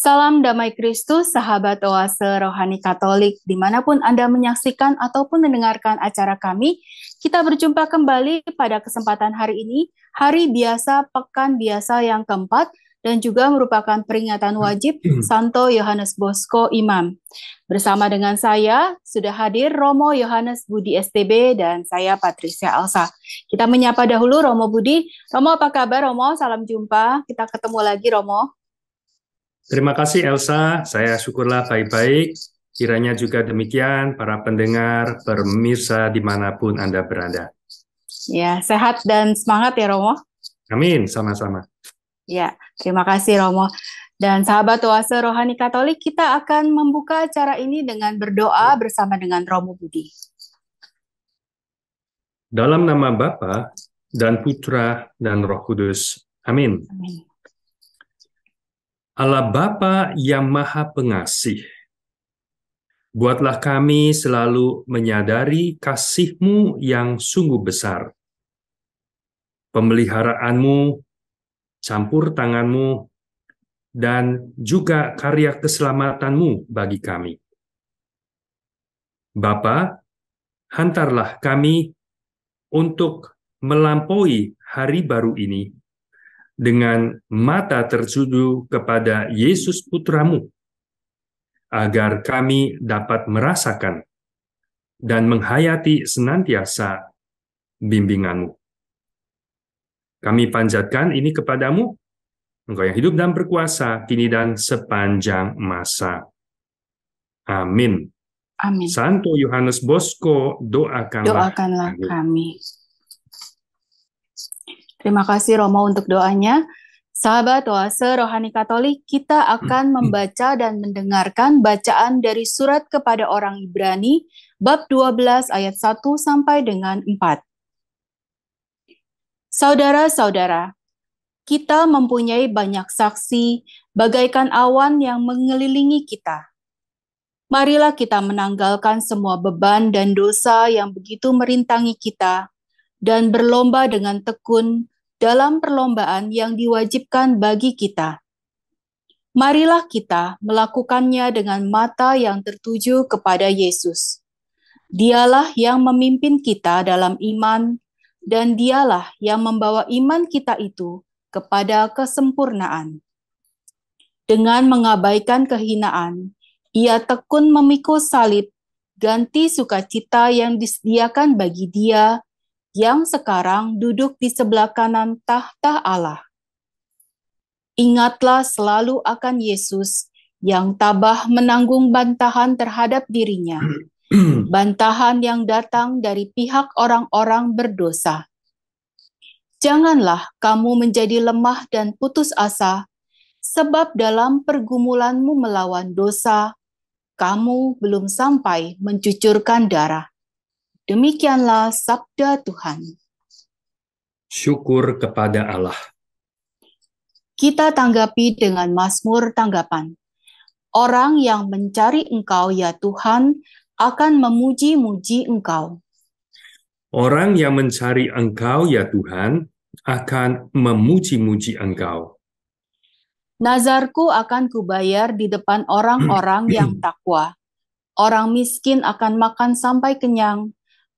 Salam damai Kristus, sahabat Oase Rohani Katolik, dimanapun Anda menyaksikan ataupun mendengarkan acara kami. Kita berjumpa kembali pada kesempatan hari ini, hari biasa, pekan biasa yang keempat, dan juga merupakan peringatan wajib Santo Yohanes Bosco Imam. Bersama dengan saya, sudah hadir Romo Yohanes Budi STB dan saya Patricia Elsa. Kita menyapa dahulu Romo Budi. Romo, apa kabar Romo? Salam jumpa, kita ketemu lagi Romo. Terima kasih Elsa, saya syukurlah baik-baik. Kiranya juga demikian para pendengar, pemirsa dimanapun Anda berada. Ya, sehat dan semangat ya Romo. Amin, sama-sama. Ya, terima kasih Romo. Dan sahabat Oase Rohani Katolik, kita akan membuka acara ini dengan berdoa bersama dengan Romo Budi. Dalam nama Bapa dan Putra dan Roh Kudus. Amin. Amin. Allah Bapa yang Maha Pengasih, buatlah kami selalu menyadari kasih-Mu yang sungguh besar, pemeliharaan-Mu, campur tangan-Mu, dan juga karya keselamatan-Mu bagi kami. Bapa, hantarlah kami untuk melampaui hari baru ini dengan mata tertuju kepada Yesus Putra-Mu, agar kami dapat merasakan dan menghayati senantiasa bimbingan-Mu. Kami panjatkan ini kepadamu, Engkau yang hidup dan berkuasa, kini dan sepanjang masa. Amin. Amin. Santo Yohanes Bosco, doakanlah kami. Terima kasih Romo untuk doanya. Sahabat Oase Rohani Katolik, kita akan membaca dan mendengarkan bacaan dari surat kepada orang Ibrani, bab 12 ayat 1 sampai dengan 4. Saudara-saudara, kita mempunyai banyak saksi, bagaikan awan yang mengelilingi kita. Marilah kita menanggalkan semua beban dan dosa yang begitu merintangi kita, dan berlomba dengan tekun dalam perlombaan yang diwajibkan bagi kita. Marilah kita melakukannya dengan mata yang tertuju kepada Yesus. Dialah yang memimpin kita dalam iman, dan dialah yang membawa iman kita itu kepada kesempurnaan. Dengan mengabaikan kehinaan, Ia tekun memikul salib, ganti sukacita yang disediakan bagi Dia yang sekarang duduk di sebelah kanan tahta Allah. Ingatlah selalu akan Yesus yang tabah menanggung bantahan terhadap dirinya, bantahan yang datang dari pihak orang-orang berdosa. Janganlah kamu menjadi lemah dan putus asa, sebab dalam pergumulanmu melawan dosa, kamu belum sampai mencucurkan darah. Demikianlah sabda Tuhan. Syukur kepada Allah. Kita tanggapi dengan Mazmur tanggapan. Orang yang mencari Engkau ya Tuhan akan memuji-muji Engkau. Orang yang mencari Engkau ya Tuhan akan memuji-muji Engkau. Nazarku akan kubayar di depan orang-orang yang takwa. Orang miskin akan makan sampai kenyang.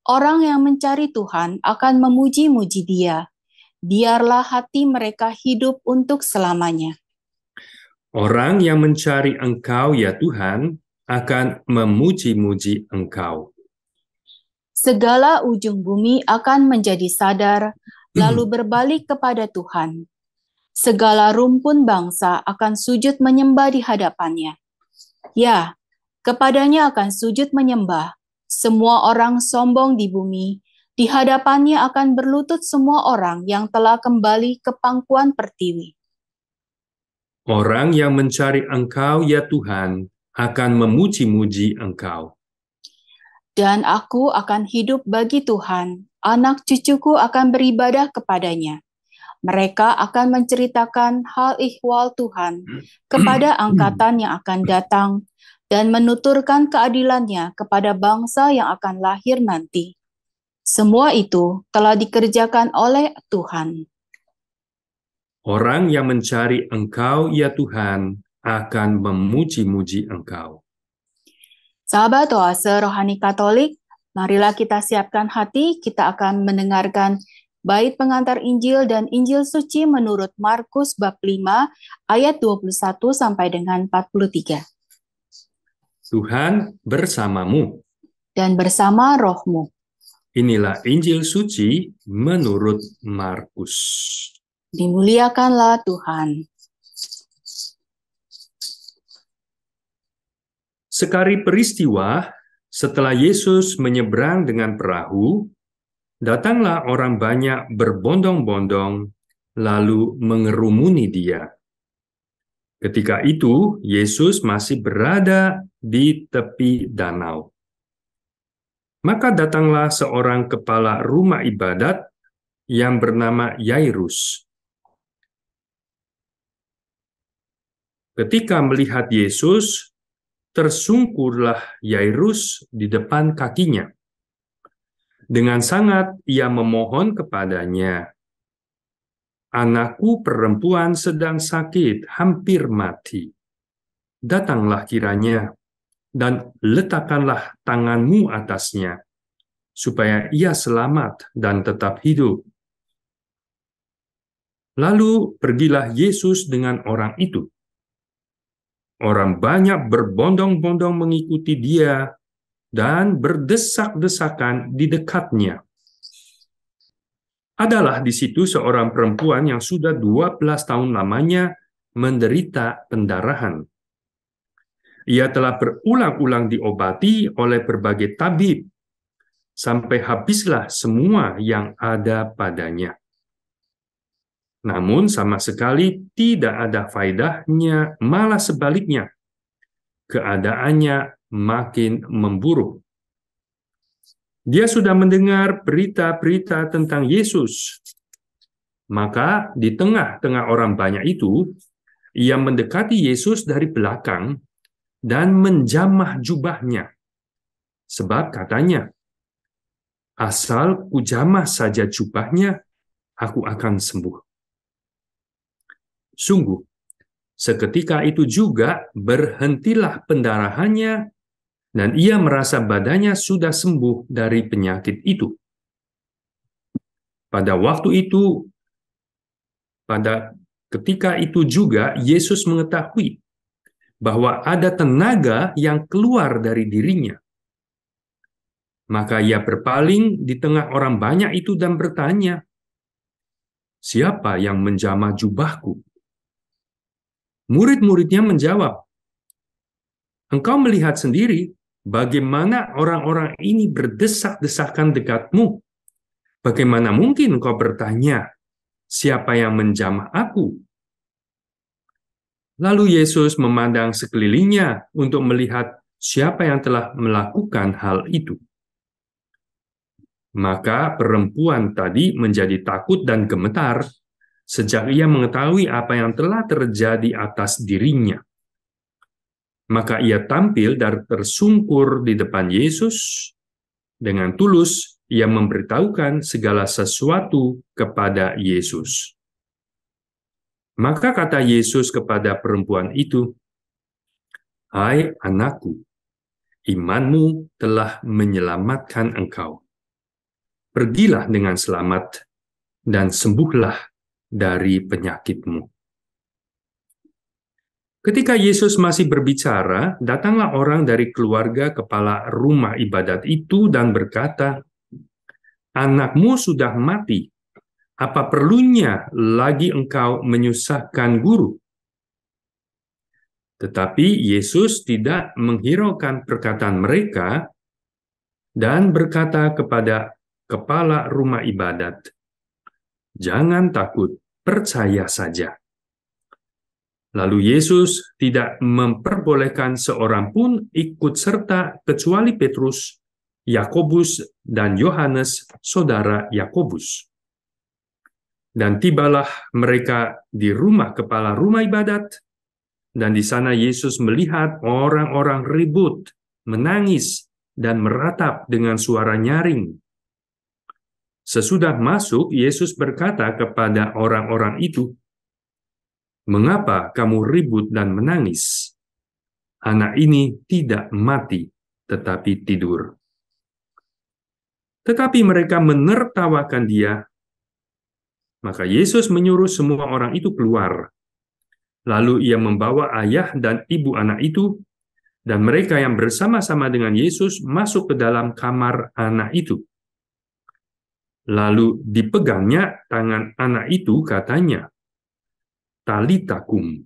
Orang yang mencari Tuhan akan memuji-muji Dia. Biarlah hati mereka hidup untuk selamanya. Orang yang mencari Engkau ya Tuhan akan memuji-muji Engkau. Segala ujung bumi akan menjadi sadar, lalu berbalik kepada Tuhan. Segala rumpun bangsa akan sujud menyembah di hadapannya. Ya, kepadanya akan sujud menyembah. Semua orang sombong di bumi, di hadapannya akan berlutut semua orang yang telah kembali ke pangkuan pertiwi. Orang yang mencari Engkau ya Tuhan akan memuji-muji Engkau. Dan aku akan hidup bagi Tuhan, anak cucuku akan beribadah kepadanya. Mereka akan menceritakan hal ihwal Tuhan kepada angkatan yang akan datang dan menuturkan keadilannya kepada bangsa yang akan lahir nanti. Semua itu telah dikerjakan oleh Tuhan. Orang yang mencari Engkau ya Tuhan akan memuji-muji Engkau. Sahabat Oase Rohani Katolik, marilah kita siapkan hati, kita akan mendengarkan bait pengantar Injil dan Injil suci menurut Markus bab 5 ayat 21 sampai dengan 43. Tuhan bersamamu. Dan bersama rohmu. Inilah Injil suci menurut Markus. Dimuliakanlah Tuhan. Sekali peristiwa, setelah Yesus menyeberang dengan perahu, datanglah orang banyak berbondong-bondong, lalu mengerumuni dia. Ketika itu, Yesus masih berada di tepi danau. Maka datanglah seorang kepala rumah ibadat yang bernama Yairus. Ketika melihat Yesus, tersungkurlah Yairus di depan kakinya. Dengan sangat ia memohon kepadanya, "Anakku perempuan sedang sakit, hampir mati. Datanglah kiranya, dan letakkanlah tanganmu atasnya, supaya ia selamat dan tetap hidup." Lalu pergilah Yesus dengan orang itu. Orang banyak berbondong-bondong mengikuti dia dan berdesak-desakan di dekatnya. Adalah di situ seorang perempuan yang sudah 12 tahun lamanya menderita pendarahan. Ia telah berulang-ulang diobati oleh berbagai tabib, sampai habislah semua yang ada padanya. Namun sama sekali tidak ada faedahnya, malah sebaliknya. Keadaannya makin memburuk. Dia sudah mendengar berita-berita tentang Yesus. Maka di tengah-tengah orang banyak itu, ia mendekati Yesus dari belakang dan menjamah jubahnya. Sebab katanya, "Asal kujamah saja jubahnya, aku akan sembuh." Sungguh, seketika itu juga berhentilah pendarahannya, dan ia merasa badannya sudah sembuh dari penyakit itu. Pada ketika itu juga Yesus mengetahui bahwa ada tenaga yang keluar dari dirinya. Maka ia berpaling di tengah orang banyak itu dan bertanya, "Siapa yang menjamah jubahku?" Murid-muridnya menjawab, "Engkau melihat sendiri bagaimana orang-orang ini berdesak-desakan dekatmu. Bagaimana mungkin engkau bertanya, 'Siapa yang menjamah aku?'" Lalu Yesus memandang sekelilingnya untuk melihat siapa yang telah melakukan hal itu. Maka perempuan tadi menjadi takut dan gemetar sejak ia mengetahui apa yang telah terjadi atas dirinya. Maka ia tampil dan tersungkur di depan Yesus. Dengan tulus, ia memberitahukan segala sesuatu kepada Yesus. Maka kata Yesus kepada perempuan itu, "Hai anakku, imanmu telah menyelamatkan engkau. Pergilah dengan selamat dan sembuhlah dari penyakitmu." Ketika Yesus masih berbicara, datanglah orang dari keluarga kepala rumah ibadat itu dan berkata, "Anakmu sudah mati. Apa perlunya lagi engkau menyusahkan guru?" Tetapi Yesus tidak menghiraukan perkataan mereka dan berkata kepada kepala rumah ibadat, "Jangan takut, percaya saja." Lalu Yesus tidak memperbolehkan seorang pun ikut serta kecuali Petrus, Yakobus, dan Yohanes, saudara Yakobus. Dan tibalah mereka di rumah kepala rumah ibadat, dan di sana Yesus melihat orang-orang ribut, menangis, dan meratap dengan suara nyaring. Sesudah masuk, Yesus berkata kepada orang-orang itu, Mengapa kamu ribut dan menangis? Anak ini tidak mati, tetapi tidur." Tetapi mereka menertawakan dia. Maka Yesus menyuruh semua orang itu keluar. Lalu ia membawa ayah dan ibu anak itu, dan mereka yang bersama-sama dengan Yesus masuk ke dalam kamar anak itu. Lalu dipegangnya tangan anak itu, katanya, "Talita kum,"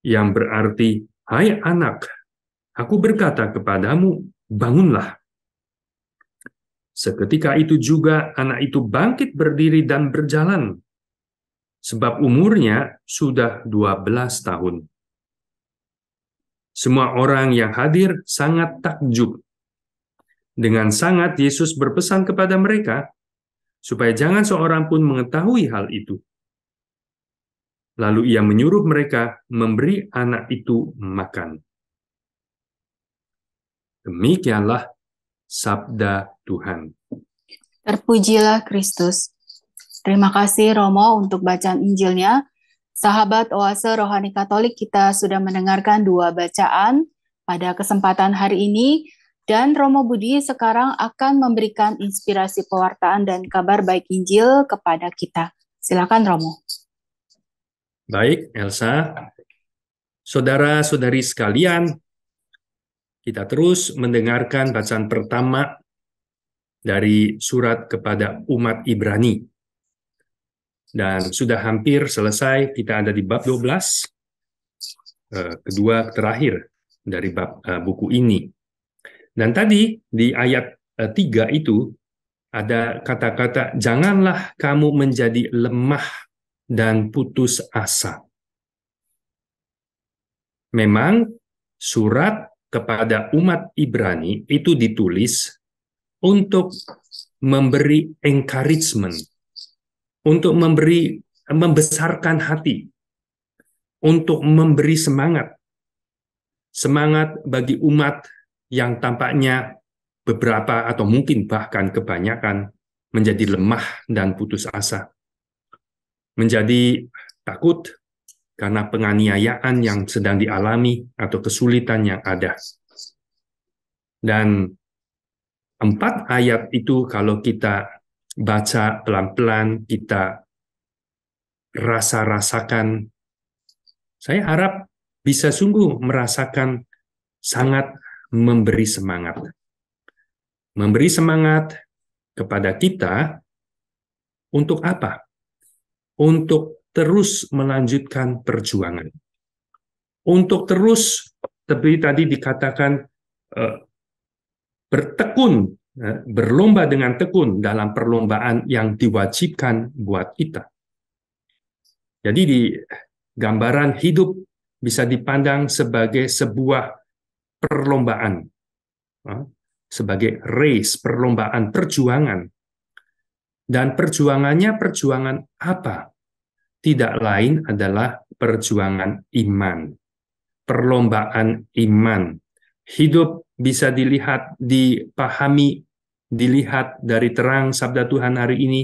yang berarti, "Hai anak, aku berkata kepadamu, bangunlah." Seketika itu juga anak itu bangkit berdiri dan berjalan, sebab umurnya sudah 12 tahun. Semua orang yang hadir sangat takjub. Dengan sangat Yesus berpesan kepada mereka, supaya jangan seorang pun mengetahui hal itu. Lalu ia menyuruh mereka memberi anak itu makan. Demikianlah sabda Tuhan. Terpujilah Kristus. Terima kasih Romo untuk bacaan Injilnya. Sahabat Oase Rohani Katolik, kita sudah mendengarkan 2 bacaan pada kesempatan hari ini, dan Romo Budi sekarang akan memberikan inspirasi pewartaan dan kabar baik Injil kepada kita. Silakan Romo. Baik, Elsa. Saudara-saudari sekalian, kita terus mendengarkan bacaan pertama dari surat kepada umat Ibrani. Dan sudah hampir selesai, kita ada di bab 12, kedua terakhir dari bab buku ini. Dan tadi di ayat 3 itu ada kata-kata, "Janganlah kamu menjadi lemah dan putus asa." Memang surat kepada umat Ibrani itu ditulis untuk memberi encouragement, untuk membesarkan hati, untuk memberi semangat bagi umat yang tampaknya beberapa atau mungkin bahkan kebanyakan menjadi lemah dan putus asa, menjadi takut karena penganiayaan yang sedang dialami atau kesulitan yang ada. Dan 4 ayat itu kalau kita baca pelan-pelan, kita rasa-rasakan, saya harap bisa sungguh merasakan sangat memberi semangat. Memberi semangat kepada kita untuk apa? Untuk terus melanjutkan perjuangan. Untuk terus, seperti tadi dikatakan, bertekun, berlomba dengan tekun dalam perlombaan yang diwajibkan buat kita. Jadi di gambaran hidup bisa dipandang sebagai sebuah perlombaan, sebagai race, perlombaan, perjuangan. Dan perjuangannya perjuangan apa? Tidak lain adalah perjuangan iman, perlombaan iman. Hidup bisa dilihat, dipahami, dilihat dari terang sabda Tuhan hari ini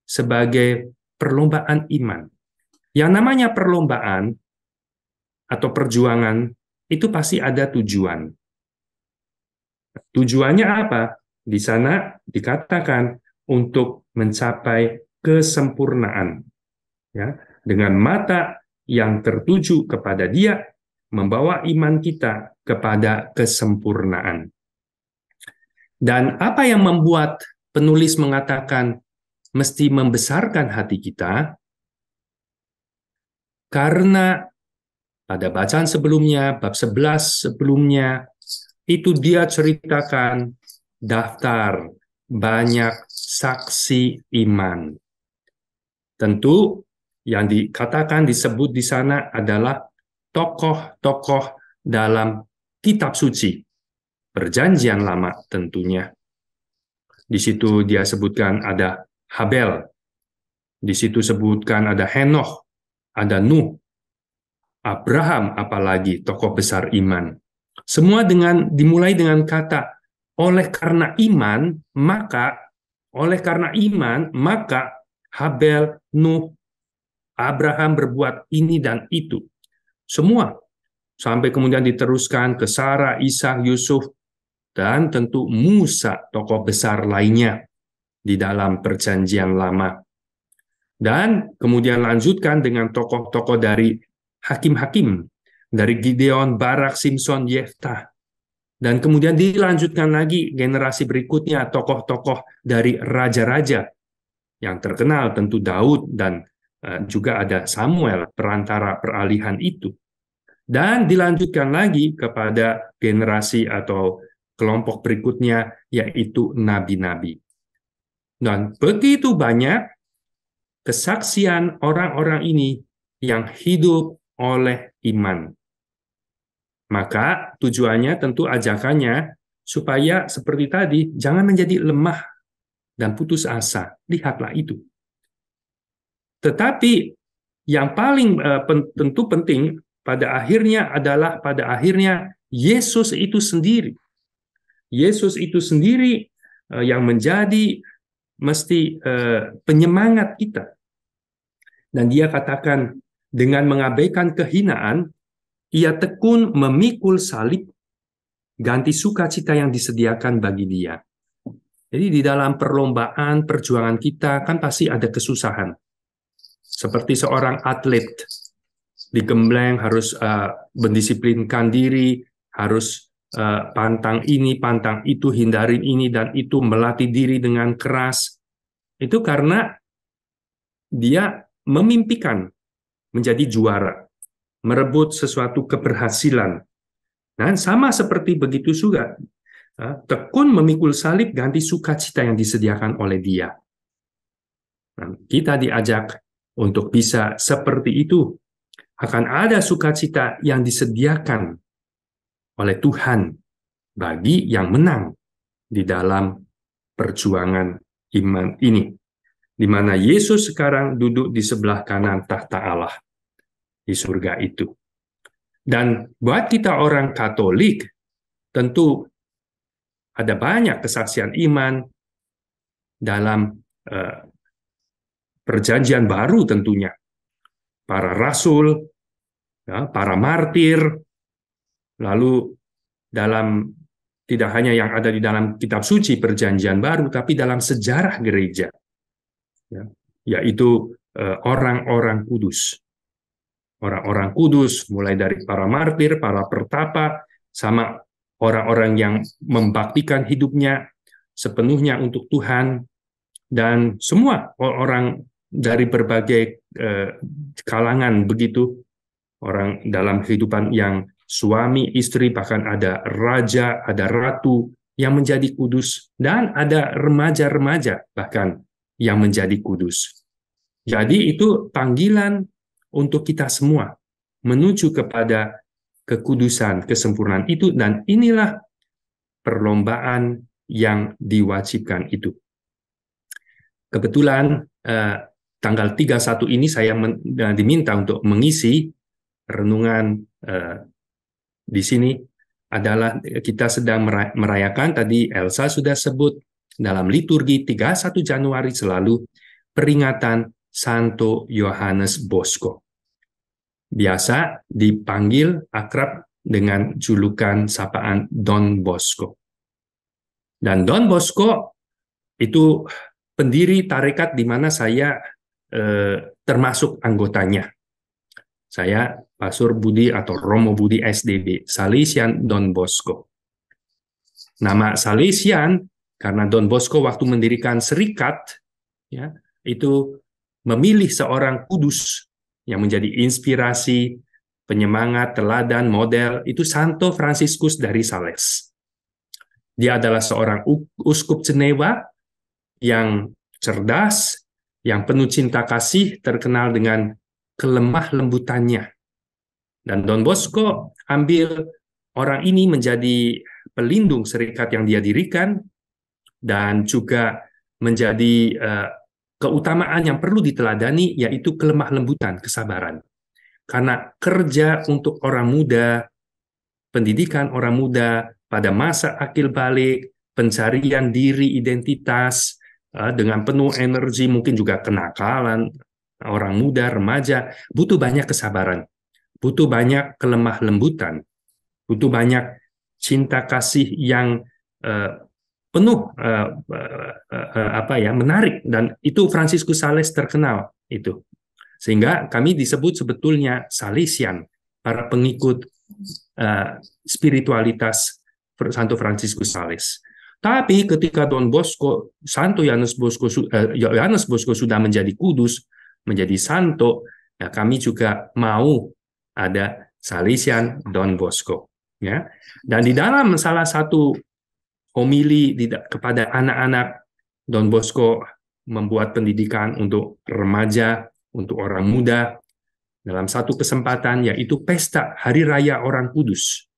sebagai perlombaan iman. Yang namanya perlombaan atau perjuangan itu pasti ada tujuan. Tujuannya apa? Di sana dikatakan untuk mencapai kesempurnaan. Ya, dengan mata yang tertuju kepada Dia, membawa iman kita kepada kesempurnaan. Dan apa yang membuat penulis mengatakan mesti membesarkan hati kita? Karena pada bacaan sebelumnya, bab 11 sebelumnya, itu dia ceritakan daftar banyak saksi iman. Tentu yang dikatakan, disebut di sana adalah tokoh-tokoh dalam kitab suci, Perjanjian Lama tentunya. Di situ dia sebutkan ada Habel, di situ sebutkan ada Henoch, ada Nuh, Abraham, apalagi tokoh besar iman. Semua dimulai dengan kata, oleh karena iman, maka Habel, Nuh, Abraham berbuat ini dan itu. Semua. Sampai kemudian diteruskan ke Sarah, Ishak, Yusuf, dan tentu Musa, tokoh besar lainnya di dalam Perjanjian Lama. Dan kemudian lanjutkan dengan tokoh-tokoh dari hakim-hakim, dari Gideon, Barak, Simson, Yeftah. Dan kemudian dilanjutkan lagi generasi berikutnya, tokoh-tokoh dari raja-raja yang terkenal, tentu Daud, dan juga ada Samuel, perantara peralihan itu. Dan dilanjutkan lagi kepada generasi atau kelompok berikutnya, yaitu nabi-nabi. Dan begitu banyak kesaksian orang-orang ini yang hidup oleh iman. Maka tujuannya tentu ajakannya supaya seperti tadi, jangan menjadi lemah dan putus asa. Lihatlah itu. Tetapi yang paling tentu penting pada akhirnya adalah Yesus itu sendiri. Yesus itu sendiri yang menjadi mesti penyemangat kita. Dan dia katakan, dengan mengabaikan kehinaan, ia tekun memikul salib, ganti sukacita yang disediakan bagi dia. Jadi di dalam perlombaan, perjuangan kita, kan pasti ada kesusahan. Seperti seorang atlet, digembleng, harus mendisiplinkan diri, harus pantang ini, pantang itu, hindarin ini dan itu, melatih diri dengan keras. Itu karena dia memimpikan menjadi juara, merebut sesuatu keberhasilan. Dan sama seperti begitu juga, tekun memikul salib, ganti sukacita yang disediakan oleh dia. Dan kita diajak untuk bisa seperti itu. Akan ada sukacita yang disediakan oleh Tuhan bagi yang menang di dalam perjuangan iman ini, di mana Yesus sekarang duduk di sebelah kanan tahta Allah di surga itu. Dan buat kita orang Katolik, tentu ada banyak kesaksian iman dalam Perjanjian Baru tentunya. Para rasul, ya, para martir, lalu dalam tidak hanya yang ada di dalam kitab suci Perjanjian Baru, tapi dalam sejarah gereja, ya, yaitu orang-orang kudus. Orang-orang kudus, mulai dari para martir, para pertapa, sama orang-orang yang membaktikan hidupnya sepenuhnya untuk Tuhan, dan semua orang dari berbagai kalangan begitu, orang dalam kehidupan yang suami, istri, bahkan ada raja, ada ratu yang menjadi kudus, dan ada remaja-remaja bahkan yang menjadi kudus. Jadi itu panggilan untuk kita semua menuju kepada kekudusan, kesempurnaan itu, dan inilah perlombaan yang diwajibkan itu. Kebetulan tanggal 31 ini saya diminta untuk mengisi renungan di sini. Adalah kita sedang merayakan, tadi Elsa sudah sebut, dalam liturgi 31 Januari selalu peringatan Santo Yohanes Bosco. Biasa dipanggil akrab dengan julukan sapaan Don Bosco. Dan Don Bosco itu pendiri tarekat di mana saya termasuk anggotanya. Saya Pastor Budi atau Romo Budi SDB, Salesian Don Bosco. Nama Salesian karena Don Bosco waktu mendirikan serikat, ya, itu memilih seorang kudus yang menjadi inspirasi, penyemangat, teladan, model, itu Santo Fransiskus dari Sales. Dia adalah seorang uskup Jenewa yang cerdas, yang penuh cinta kasih, terkenal dengan kelemah lembutannya. Dan Don Bosco ambil orang ini menjadi pelindung serikat yang dia dirikan, dan juga menjadi keutamaan yang perlu diteladani, yaitu kelemah lembutan, kesabaran. Karena kerja untuk orang muda, pendidikan orang muda pada masa akil balik, pencarian diri, identitas, dengan penuh energi, mungkin juga kenakalan, orang muda, remaja, butuh banyak kesabaran, butuh banyak kelemah lembutan, butuh banyak cinta kasih yang penuh menarik, dan itu Fransiskus Sales terkenal itu. Sehingga kami disebut sebetulnya Salesian, para pengikut spiritualitas Santo Fransiskus Sales. Tapi ketika Santo Yohanes Bosco sudah menjadi kudus, menjadi santo, ya kami juga mau ada Salesian Don Bosco. Ya. Dan di dalam salah satu homili kepada anak-anak, Don Bosco membuat pendidikan untuk remaja, untuk orang muda, dalam satu kesempatan, yaitu pesta Hari Raya Orang Kudus.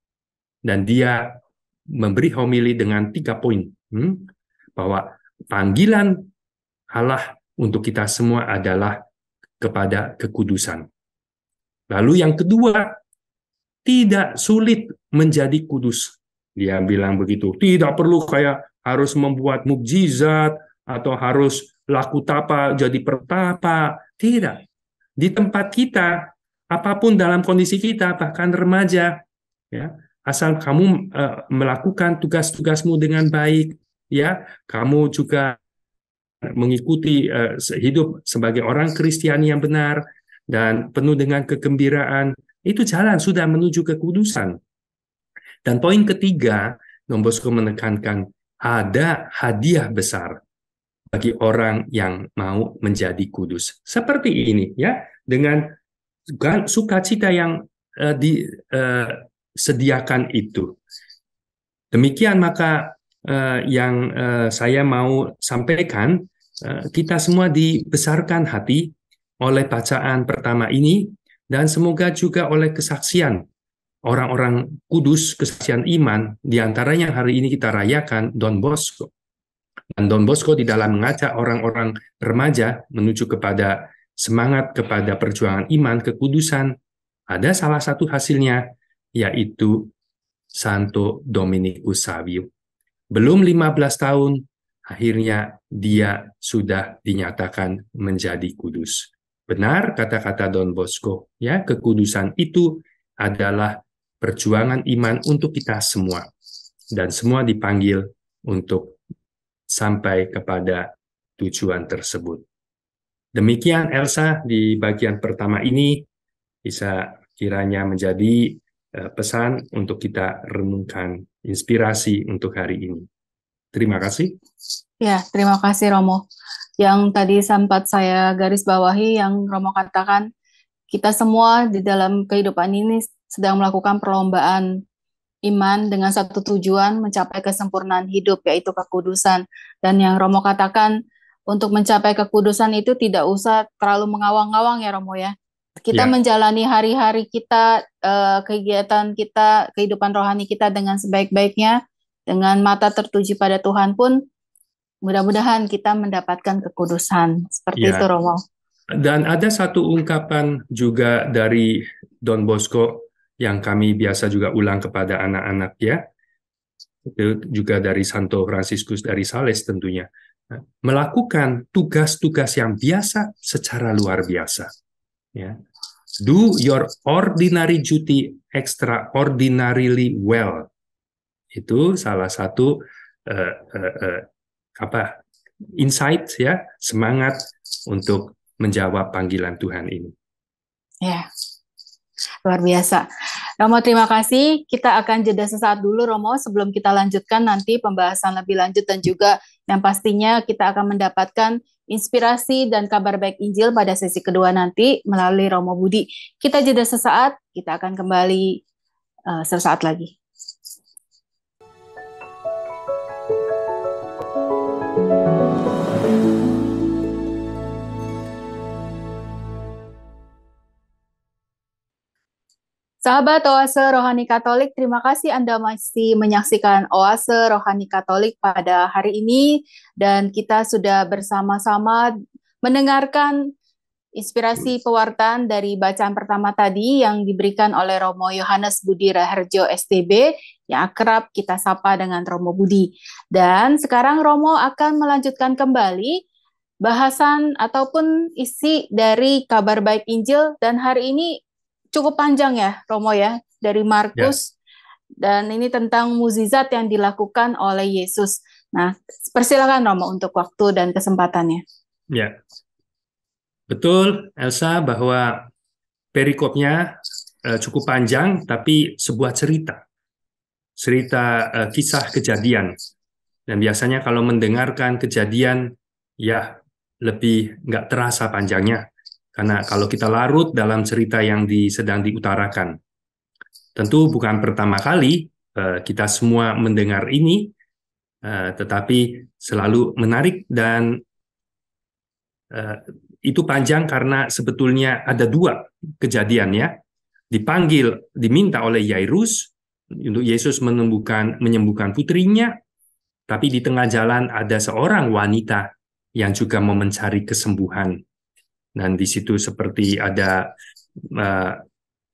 Dan dia memberi homili dengan 3 poin, bahwa panggilan Allah untuk kita semua adalah kepada kekudusan. Lalu yang kedua, tidak sulit menjadi kudus. Dia bilang begitu, tidak perlu kayak harus membuat mukjizat atau harus laku tapa jadi pertapa. Tidak. Di tempat kita, apapun dalam kondisi kita, bahkan remaja, ya, asal kamu melakukan tugas-tugasmu dengan baik, ya, kamu juga mengikuti hidup sebagai orang Kristiani yang benar dan penuh dengan kegembiraan, itu jalan sudah menuju kekudusan. Dan poin ketiga, Don Bosco menekankan ada hadiah besar bagi orang yang mau menjadi kudus. Seperti ini, ya, dengan sukacita yang disediakan itu. Demikian maka yang saya mau sampaikan, kita semua dibesarkan hati oleh bacaan pertama ini, dan semoga juga oleh kesaksian orang-orang kudus, kesaksian iman, diantaranya hari ini kita rayakan Don Bosco. Dan Don Bosco di dalam mengajak orang-orang remaja menuju kepada semangat kepada perjuangan iman, kekudusan, ada salah satu hasilnya, yaitu Santo Dominikus Savio. Belum 15 tahun, akhirnya dia sudah dinyatakan menjadi kudus. Benar kata-kata Don Bosco, ya, kekudusan itu adalah perjuangan iman untuk kita semua. Dan semua dipanggil untuk sampai kepada tujuan tersebut. Demikian Elsa di bagian pertama ini, bisa kiranya menjadi pesan untuk kita renungkan, inspirasi untuk hari ini. Terima kasih. Ya, terima kasih Romo. Yang tadi sempat saya garis bawahi yang Romo katakan, kita semua di dalam kehidupan ini sedang melakukan perlombaan iman dengan satu tujuan, mencapai kesempurnaan hidup, yaitu kekudusan. Dan yang Romo katakan, untuk mencapai kekudusan itu tidak usah terlalu mengawang-awang ya Romo ya. Kita menjalani hari-hari kita, kegiatan kita, kehidupan rohani kita dengan sebaik-baiknya, dengan mata tertuju pada Tuhan pun, mudah-mudahan kita mendapatkan kekudusan. Seperti itu Romo. Dan ada satu ungkapan juga dari Don Bosco yang kami biasa juga ulang kepada anak-anak, ya. Itu juga dari Santo Fransiskus dari Sales tentunya. Melakukan tugas-tugas yang biasa secara luar biasa. Ya. Do your ordinary duty extraordinarily well. Itu salah satu insight, ya, semangat untuk menjawab panggilan Tuhan ini. Ya, luar biasa. Romo, terima kasih. Kita akan jeda sesaat dulu, Romo, sebelum kita lanjutkan nanti pembahasan lebih lanjut, dan juga yang pastinya kita akan mendapatkan inspirasi dan kabar baik Injil pada sesi kedua nanti melalui Romo Budi. Kita jeda sesaat, kita akan kembali sesaat lagi. Sahabat Oase Rohani Katolik, terima kasih Anda masih menyaksikan Oase Rohani Katolik pada hari ini, dan kita sudah bersama-sama mendengarkan inspirasi pewartaan dari bacaan pertama tadi yang diberikan oleh Romo Yohanes Budi Raharjo STB, yang akrab kita sapa dengan Romo Budi. Dan sekarang Romo akan melanjutkan kembali bahasan ataupun isi dari kabar baik Injil, dan hari ini cukup panjang ya, Romo ya, dari Ya, Markus, dan ini tentang mukjizat yang dilakukan oleh Yesus. Nah, persilakan Romo untuk waktu dan kesempatannya. ya. Betul, Elsa, bahwa perikopnya cukup panjang, tapi sebuah cerita kisah kejadian. Dan biasanya kalau mendengarkan kejadian, ya lebih nggak terasa panjangnya. Karena kalau kita larut dalam cerita yang sedang diutarakan. Tentu bukan pertama kali kita semua mendengar ini, tetapi selalu menarik dan itu panjang karena sebetulnya ada dua kejadian ya. Diminta oleh Yairus untuk Yesus menyembuhkan putrinya, tapi di tengah jalan ada seorang wanita yang juga mau mencari kesembuhan. Dan di situ seperti ada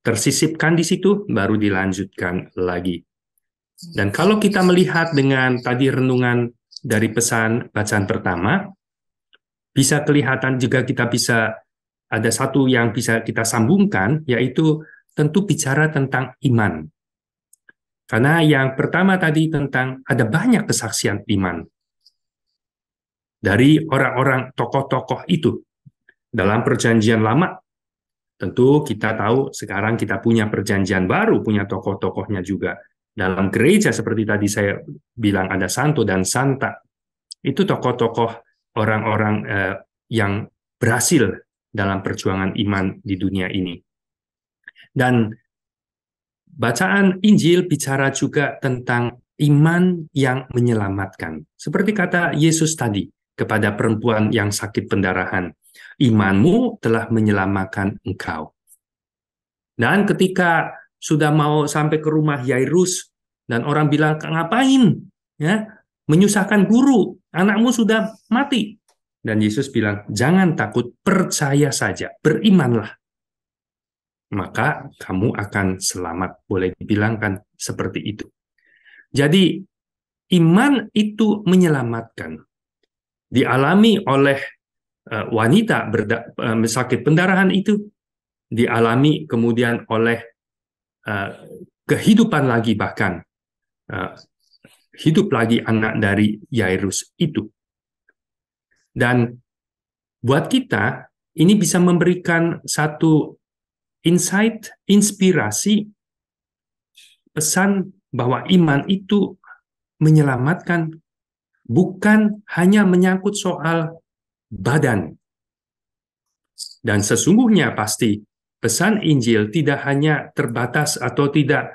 tersisipkan di situ, baru dilanjutkan lagi. Dan kalau kita melihat dengan tadi renungan dari pesan bacaan pertama, bisa kelihatan juga kita bisa ada satu yang bisa kita sambungkan, yaitu tentu bicara tentang iman. Karena yang pertama tadi tentang ada banyak kesaksian iman dari orang-orang tokoh-tokoh itu dalam perjanjian lama. Tentu kita tahu sekarang kita punya perjanjian baru, punya tokoh-tokohnya juga. Dalam gereja seperti tadi saya bilang ada santo dan santa. Itu tokoh-tokoh orang-orang yang berhasil dalam perjuangan iman di dunia ini. Dan bacaan Injil bicara juga tentang iman yang menyelamatkan. Seperti kata Yesus tadi kepada perempuan yang sakit pendarahan, imanmu telah menyelamatkan engkau. Dan ketika sudah mau sampai ke rumah Yairus, dan orang bilang, ngapain? Ya, menyusahkan guru, anakmu sudah mati. Dan Yesus bilang, jangan takut, percaya saja, berimanlah. Maka kamu akan selamat. Boleh dibilangkan seperti itu. Jadi, iman itu menyelamatkan. Dialami oleh wanita sakit pendarahan itu, dialami kemudian oleh kehidupan lagi, bahkan hidup lagi anak dari Yairus itu. Dan buat kita, ini bisa memberikan satu insight, inspirasi, pesan bahwa iman itu menyelamatkan, bukan hanya menyangkut soal badan. Dan sesungguhnya pasti pesan Injil tidak hanya terbatas atau tidak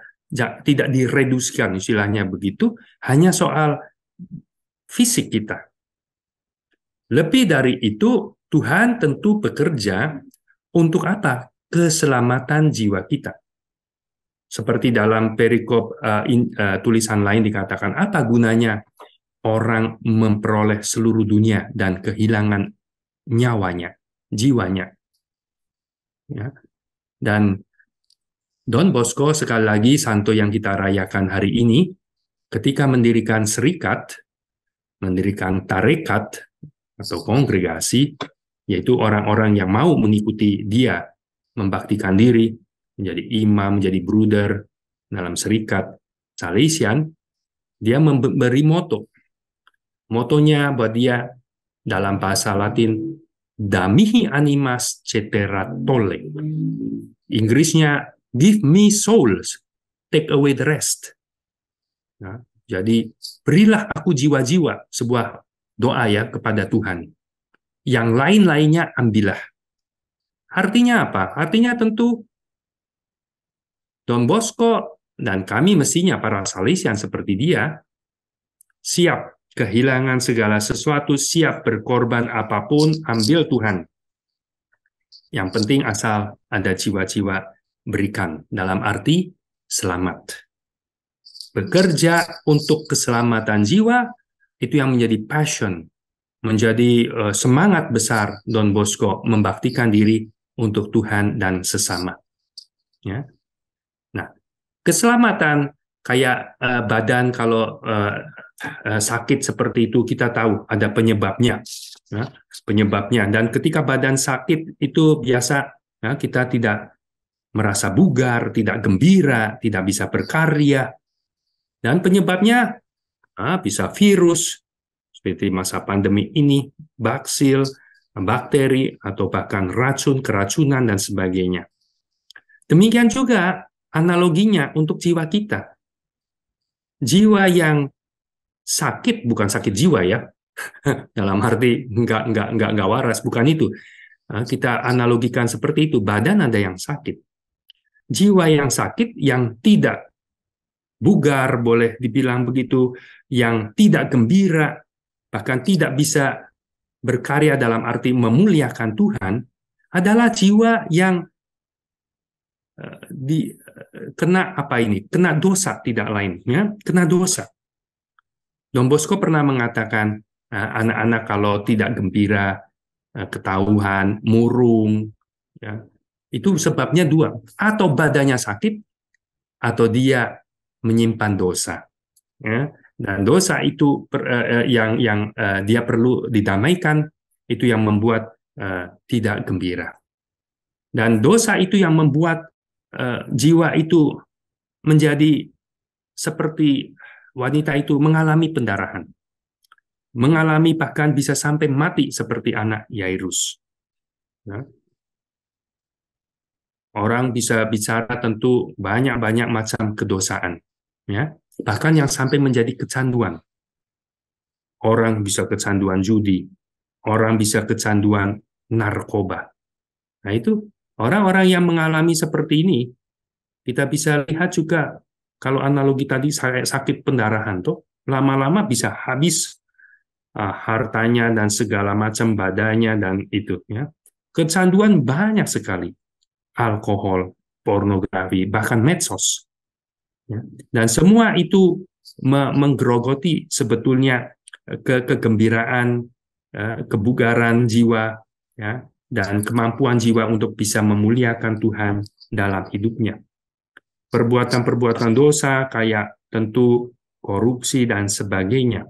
direduskan, istilahnya begitu, hanya soal fisik kita. Lebih dari itu, Tuhan tentu bekerja untuk apa? Keselamatan jiwa kita. Seperti dalam perikop tulisan lain dikatakan, apa gunanya orang memperoleh seluruh dunia dan kehilangan nyawanya, jiwanya. Ya. Dan Don Bosco, sekali lagi santo yang kita rayakan hari ini, ketika mendirikan serikat, mendirikan tarekat atau kongregasi, yaitu orang-orang yang mau mengikuti dia, membaktikan diri, menjadi imam, menjadi bruder dalam serikat Salesian, dia memberi moto. Motonya buat dia dalam bahasa Latin, damihi animas cetera tolle. Inggrisnya, give me souls, take away the rest. Nah, jadi berilah aku jiwa-jiwa, sebuah doa ya kepada Tuhan. Yang lain-lainnya ambillah. Artinya apa? Artinya tentu Don Bosco dan kami mestinya para Salesian seperti dia siap kehilangan segala sesuatu, siap berkorban apapun, ambil Tuhan. Yang penting asal ada jiwa-jiwa berikan, dalam arti selamat. Bekerja untuk keselamatan jiwa, itu yang menjadi passion, menjadi semangat besar Don Bosco membaktikan diri untuk Tuhan dan sesama. Ya. Nah, keselamatan kayak badan kalau sakit seperti itu kita tahu ada penyebabnya. ya, penyebabnya. Dan ketika badan sakit itu biasa ya, kita tidak merasa bugar, tidak gembira, tidak bisa berkarya. Dan penyebabnya bisa virus, seperti masa pandemi ini, baksil, bakteri, atau bahkan racun, keracunan, dan sebagainya. Demikian juga analoginya untuk jiwa kita. Jiwa yang sakit, bukan sakit jiwa ya, dalam arti nggak waras, bukan itu. Kita analogikan seperti itu, badan ada yang sakit. Jiwa yang sakit, yang tidak bugar, boleh dibilang begitu, yang tidak gembira, bahkan tidak bisa berkarya dalam arti memuliakan Tuhan, adalah jiwa yang kena kena dosa, tidak lain, ya, kena dosa. Don Bosco pernah mengatakan, anak-anak kalau tidak gembira, ketahuan, murung, ya, itu sebabnya dua, atau badannya sakit, atau dia menyimpan dosa. Ya. Dan dosa itu yang dia perlu didamaikan, itu yang membuat tidak gembira. Dan dosa itu yang membuat jiwa itu menjadi seperti wanita itu mengalami pendarahan. Mengalami bahkan bisa sampai mati seperti anak Yairus. Ya. Orang bisa bicara tentu banyak-banyak macam kedosaan. Ya. Bahkan yang sampai menjadi kecanduan. Orang bisa kecanduan judi, orang bisa kecanduan narkoba. Nah itu, orang-orang yang mengalami seperti ini, kita bisa lihat juga, kalau analogi tadi sakit pendarahan, tuh lama-lama bisa habis hartanya dan segala macam badannya dan itu. Ya. Kecanduan banyak sekali, alkohol, pornografi, bahkan medsos. Ya. Dan semua itu menggerogoti sebetulnya kegembiraan, kebugaran jiwa, ya, dan kemampuan jiwa untuk bisa memuliakan Tuhan dalam hidupnya. Perbuatan-perbuatan dosa kayak tentu korupsi dan sebagainya.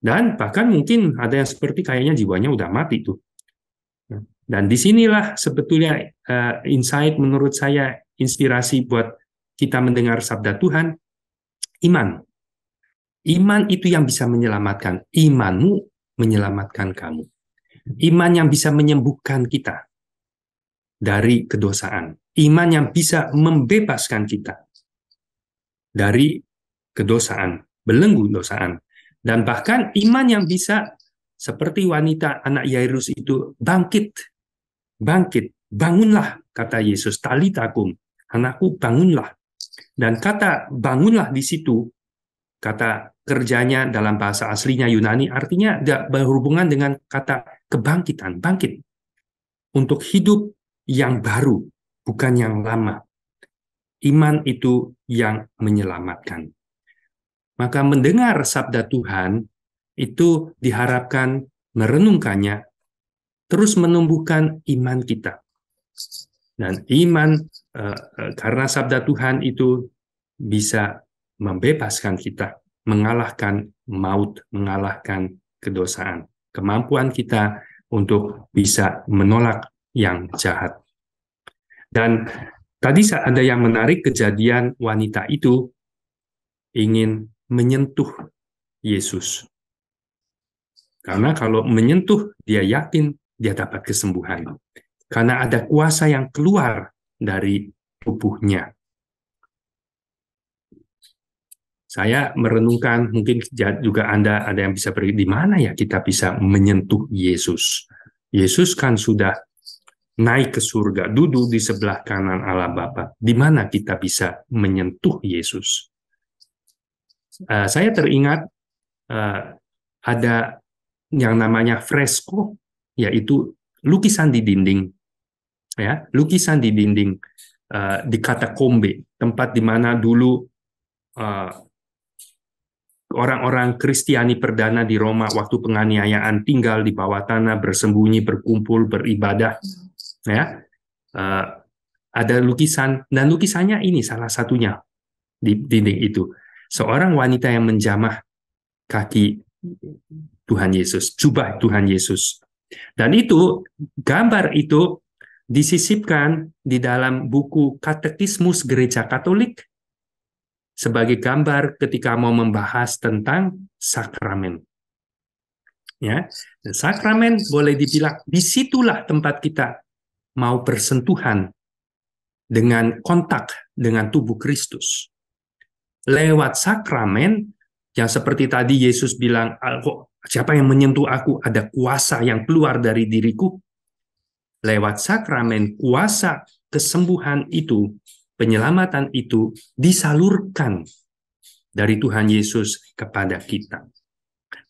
Dan bahkan mungkin ada yang seperti kayaknya jiwanya udah mati tuh. Dan disinilah sebetulnya insight menurut saya, inspirasi buat kita mendengar sabda Tuhan, iman. Iman itu yang bisa menyelamatkan. Imanmu menyelamatkan kamu. Iman yang bisa menyembuhkan kita dari kedosaan. Iman yang bisa membebaskan kita dari kedosaan, belenggu dosaan. Dan bahkan iman yang bisa seperti wanita anak Yairus itu bangkit. Bangkit, bangunlah, kata Yesus, talita kum, anakku bangunlah. Dan kata bangunlah di situ, kata kerjanya dalam bahasa aslinya Yunani, artinya berhubungan dengan kata kebangkitan, bangkit. Untuk hidup yang baru, bukan yang lama. Iman itu yang menyelamatkan. Maka mendengar sabda Tuhan, itu diharapkan merenungkannya, terus menumbuhkan iman kita. Dan iman, karena sabda Tuhan itu bisa membebaskan kita, mengalahkan maut, mengalahkan kedosaan. Kemampuan kita untuk bisa menolak yang jahat. Dan tadi ada yang menarik, kejadian wanita itu ingin menyentuh Yesus. Karena kalau menyentuh, dia yakin dia dapat kesembuhan. Karena ada kuasa yang keluar dari tubuhnya. Saya merenungkan, mungkin juga Anda ada yang bisa pergi, di mana ya kita bisa menyentuh Yesus? Yesus kan sudah naik ke surga, duduk di sebelah kanan Allah Bapa. Di mana kita bisa menyentuh Yesus? Saya teringat ada yang namanya fresko, yaitu lukisan di dinding, ya, lukisan di dinding di katakombe, tempat di mana dulu orang-orang Kristiani perdana di Roma waktu penganiayaan tinggal di bawah tanah, bersembunyi, berkumpul, beribadah, ya. Ada lukisan, dan lukisannya ini salah satunya di dinding itu. Seorang wanita yang menjamah kaki Tuhan Yesus, jubah Tuhan Yesus. Dan itu, gambar itu disisipkan di dalam buku Katekismus Gereja Katolik sebagai gambar ketika mau membahas tentang sakramen. Ya, dan sakramen boleh dibilang disitulah tempat kita mau bersentuhan dengan kontak dengan tubuh Kristus. Lewat sakramen, yang seperti tadi Yesus bilang, siapa yang menyentuh aku, ada kuasa yang keluar dari diriku. Lewat sakramen, kuasa kesembuhan itu, penyelamatan itu disalurkan dari Tuhan Yesus kepada kita.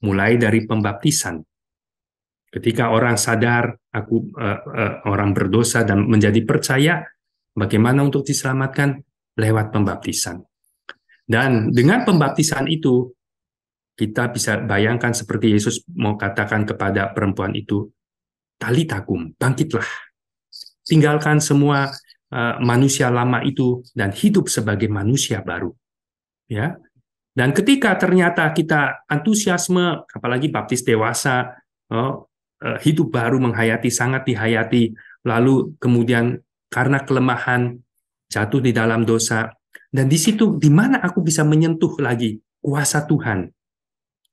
Mulai dari pembaptisan. Ketika orang sadar, aku orang berdosa dan menjadi percaya, bagaimana untuk diselamatkan? Lewat pembaptisan. Dan dengan pembaptisan itu, kita bisa bayangkan seperti Yesus mau katakan kepada perempuan itu, Talita kum, bangkitlah. Tinggalkan semua manusia lama itu dan hidup sebagai manusia baru. Ya. Dan ketika ternyata kita antusiasme, apalagi baptis dewasa, hidup baru menghayati, sangat dihayati, lalu kemudian karena kelemahan jatuh di dalam dosa, dan di situ di mana aku bisa menyentuh lagi kuasa Tuhan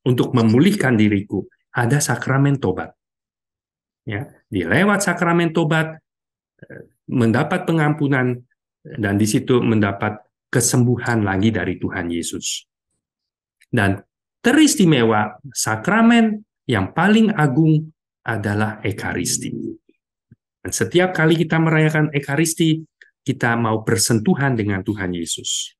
untuk memulihkan diriku, ada sakramen tobat. Ya, di lewat sakramen tobat mendapat pengampunan dan di situ mendapat kesembuhan lagi dari Tuhan Yesus. Dan teristimewa sakramen yang paling agung adalah Ekaristi. Dan setiap kali kita merayakan Ekaristi, kita mau bersentuhan dengan Tuhan Yesus.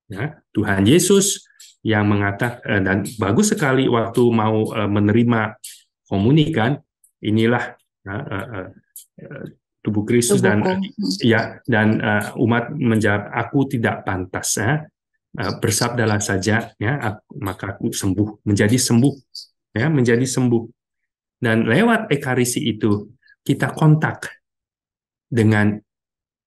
Ya, Tuhan Yesus yang mengatakan, dan bagus sekali waktu mau menerima komunikan, inilah tubuh Kristus dan umat menjawab, aku tidak pantas. Bersabdalah saja, ya, maka aku sembuh, menjadi sembuh, ya, menjadi sembuh. Dan lewat Ekaristi itu kita kontak dengan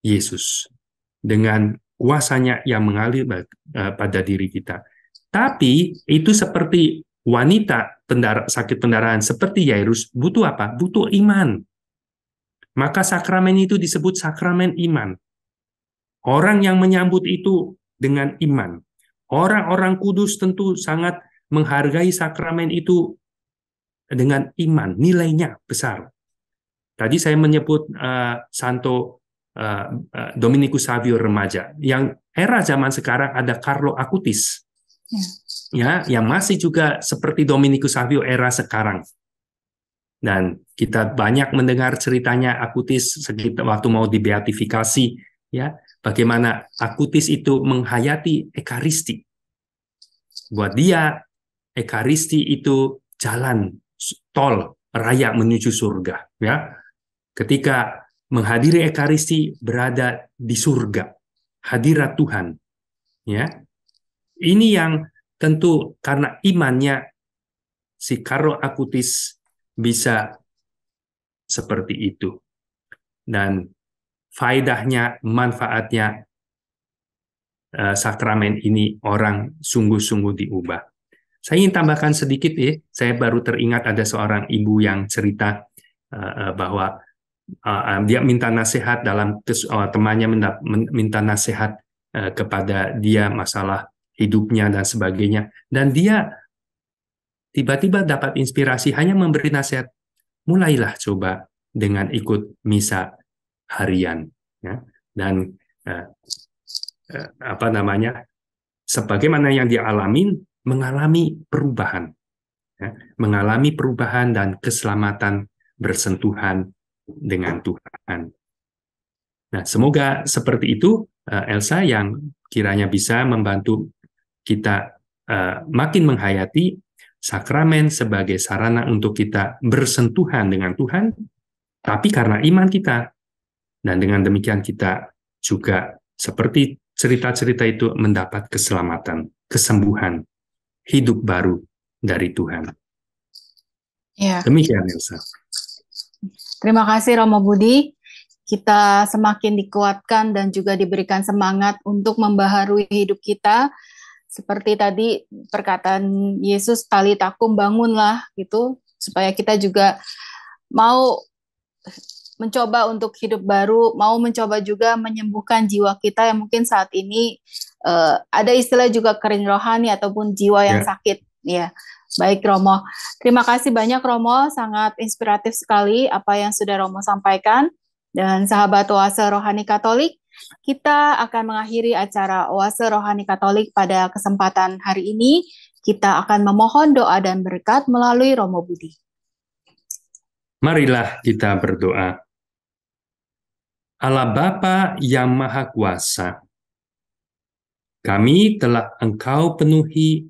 Yesus, dengan kuasanya yang mengalir pada diri kita. Tapi itu seperti wanita sakit pendarahan seperti Yairus, butuh apa? Butuh iman. Maka sakramen itu disebut sakramen iman. Orang yang menyambut itu dengan iman. Orang-orang kudus tentu sangat menghargai sakramen itu dengan iman, nilainya besar. Tadi saya menyebut Santo Dominikus Savio remaja, yang era zaman sekarang ada Carlo Acutis, ya, yang masih juga seperti Dominikus Savio era sekarang. Dan kita banyak mendengar ceritanya Acutis waktu mau dibeatifikasi, ya, bagaimana Acutis itu menghayati Ekaristi. Buat dia, Ekaristi itu jalan tol raya menuju surga. Ya, ketika menghadiri Ekaristi berada di surga, hadirat Tuhan. Ya, ini yang tentu karena imannya si Carlo Acutis bisa seperti itu. Dan faedahnya, manfaatnya sakramen ini orang sungguh-sungguh diubah. Saya ingin tambahkan sedikit, ya. Saya baru teringat ada seorang ibu yang cerita bahwa dia minta nasihat temannya minta nasihat kepada dia masalah hidupnya dan sebagainya. Dan dia tiba-tiba dapat inspirasi hanya memberi nasihat, mulailah coba dengan ikut misa harian, ya. Dan sebagaimana yang dia alamin, mengalami perubahan, ya, mengalami perubahan dan keselamatan bersentuhan dengan Tuhan. Nah, semoga seperti itu, Elsa, yang kiranya bisa membantu kita makin menghayati sakramen sebagai sarana untuk kita bersentuhan dengan Tuhan, tapi karena iman kita, dan dengan demikian kita juga seperti cerita-cerita itu mendapat keselamatan, kesembuhan, hidup baru dari Tuhan. Ya. Demikian, Elsa. Terima kasih Romo Budi. Kita semakin dikuatkan dan juga diberikan semangat untuk membaharui hidup kita seperti tadi perkataan Yesus, talitakum, bangunlah gitu, supaya kita juga mau mencoba untuk hidup baru, mau mencoba juga menyembuhkan jiwa kita yang mungkin saat ini ada istilah juga kering rohani ataupun jiwa yang Ya, sakit. Ya, baik Romo. Terima kasih banyak Romo, sangat inspiratif sekali apa yang sudah Romo sampaikan. Dan sahabat Oase Rohani Katolik, kita akan mengakhiri acara Oase Rohani Katolik pada kesempatan hari ini. Kita akan memohon doa dan berkat melalui Romo Budi. marilah kita berdoa. Allah Bapa yang Maha Kuasa, kami telah Engkau penuhi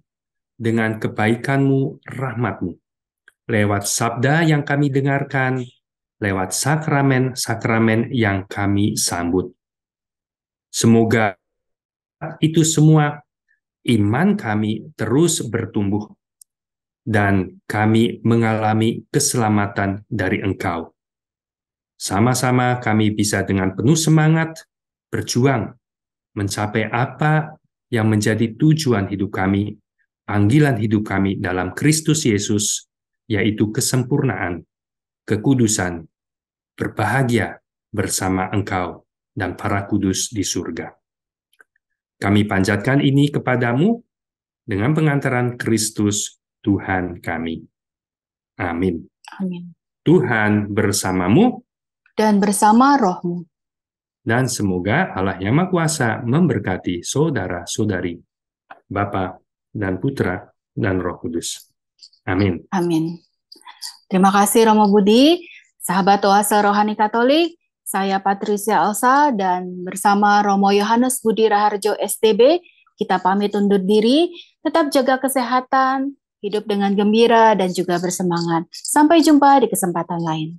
dengan kebaikan-Mu, rahmat-Mu, lewat sabda yang kami dengarkan, lewat sakramen-sakramen yang kami sambut. Semoga itu semua iman kami terus bertumbuh dan kami mengalami keselamatan dari Engkau. Sama-sama kami bisa dengan penuh semangat berjuang mencapai apa yang menjadi tujuan hidup kami, panggilan hidup kami dalam Kristus Yesus, yaitu kesempurnaan, kekudusan, berbahagia bersama Engkau dan para kudus di surga. Kami panjatkan ini kepadamu dengan pengantaran Kristus Tuhan kami. Amin. Amin. Tuhan bersamamu, Dan bersama rohmu. dan semoga Allah yang Maha Kuasa memberkati saudara-saudari, Bapa dan Putra dan Roh Kudus. Amin. Amin. Terima kasih Romo Budi, sahabat Oase Rohani Katolik. Saya Patricia Elsa dan bersama Romo Yohanes Budi Raharjo STB, kita pamit undur diri. Tetap jaga kesehatan, hidup dengan gembira dan juga bersemangat. Sampai jumpa di kesempatan lain.